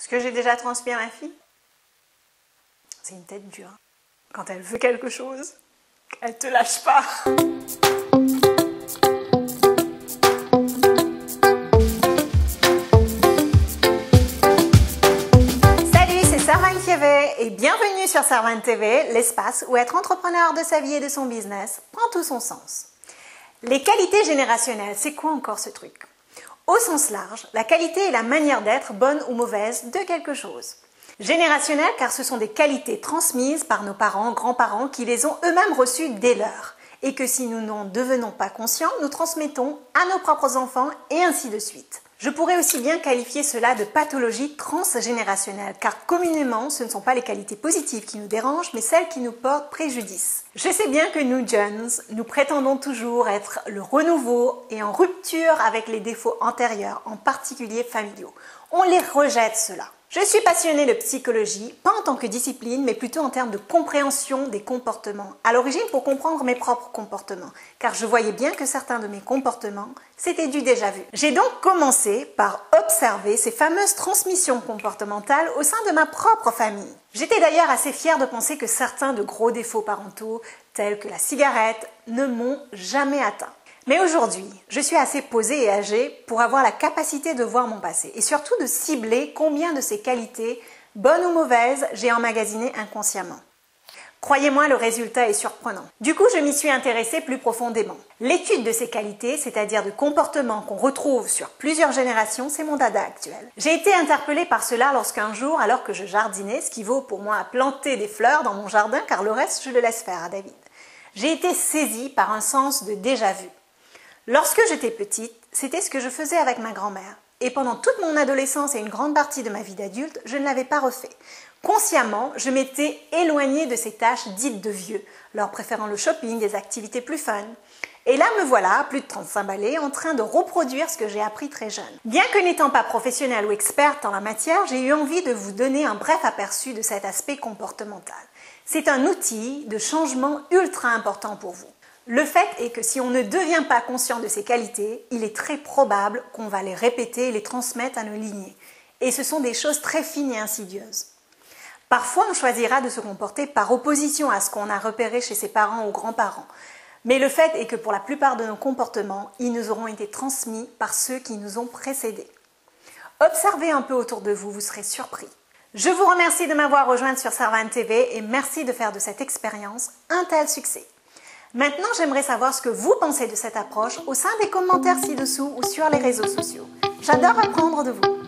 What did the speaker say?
Ce que j'ai déjà transmis à ma fille, c'est une tête dure. Quand elle veut quelque chose, elle te lâche pas. Salut, c'est Servane TV et bienvenue sur Servane TV, l'espace où être entrepreneur de sa vie et de son business prend tout son sens. Les qualités générationnelles, c'est quoi encore ce truc? Au sens large, la qualité est la manière d'être, bonne ou mauvaise, de quelque chose. Générationnelle car ce sont des qualités transmises par nos parents, grands-parents qui les ont eux-mêmes reçues dès l'heure. Et que si nous n'en devenons pas conscients, nous transmettons à nos propres enfants et ainsi de suite. Je pourrais aussi bien qualifier cela de pathologie transgénérationnelle, car communément, ce ne sont pas les qualités positives qui nous dérangent, mais celles qui nous portent préjudice. Je sais bien que nous, jeunes, nous prétendons toujours être le renouveau et en rupture avec les défauts antérieurs, en particulier familiaux. On les rejette, cela. Je suis passionnée de psychologie, pas en tant que discipline, mais plutôt en termes de compréhension des comportements. À l'origine, pour comprendre mes propres comportements, car je voyais bien que certains de mes comportements, c'était du déjà-vu. J'ai donc commencé par observer ces fameuses transmissions comportementales au sein de ma propre famille. J'étais d'ailleurs assez fière de penser que certains de gros défauts parentaux, tels que la cigarette, ne m'ont jamais atteint. Mais aujourd'hui, je suis assez posée et âgée pour avoir la capacité de voir mon passé et surtout de cibler combien de ces qualités, bonnes ou mauvaises, j'ai emmagasinées inconsciemment. Croyez-moi, le résultat est surprenant. Du coup, je m'y suis intéressée plus profondément. L'étude de ces qualités, c'est-à-dire de comportements qu'on retrouve sur plusieurs générations, c'est mon dada actuel. J'ai été interpellée par cela lorsqu'un jour, alors que je jardinais, ce qui vaut pour moi à planter des fleurs dans mon jardin, car le reste, je le laisse faire à David, j'ai été saisie par un sens de déjà-vu. Lorsque j'étais petite, c'était ce que je faisais avec ma grand-mère. Et pendant toute mon adolescence et une grande partie de ma vie d'adulte, je ne l'avais pas refait. Consciemment, je m'étais éloignée de ces tâches dites de vieux, leur préférant le shopping, des activités plus fun. Et là, me voilà, plus de 35 balais, en train de reproduire ce que j'ai appris très jeune. Bien que n'étant pas professionnelle ou experte en la matière, j'ai eu envie de vous donner un bref aperçu de cet aspect comportemental. C'est un outil de changement ultra important pour vous. Le fait est que si on ne devient pas conscient de ces qualités, il est très probable qu'on va les répéter et les transmettre à nos lignées. Et ce sont des choses très fines et insidieuses. Parfois, on choisira de se comporter par opposition à ce qu'on a repéré chez ses parents ou grands-parents. Mais le fait est que pour la plupart de nos comportements, ils nous auront été transmis par ceux qui nous ont précédés. Observez un peu autour de vous, vous serez surpris. Je vous remercie de m'avoir rejointe sur Servane TV et merci de faire de cette expérience un tel succès. Maintenant, j'aimerais savoir ce que vous pensez de cette approche au sein des commentaires ci-dessous ou sur les réseaux sociaux. J'adore apprendre de vous.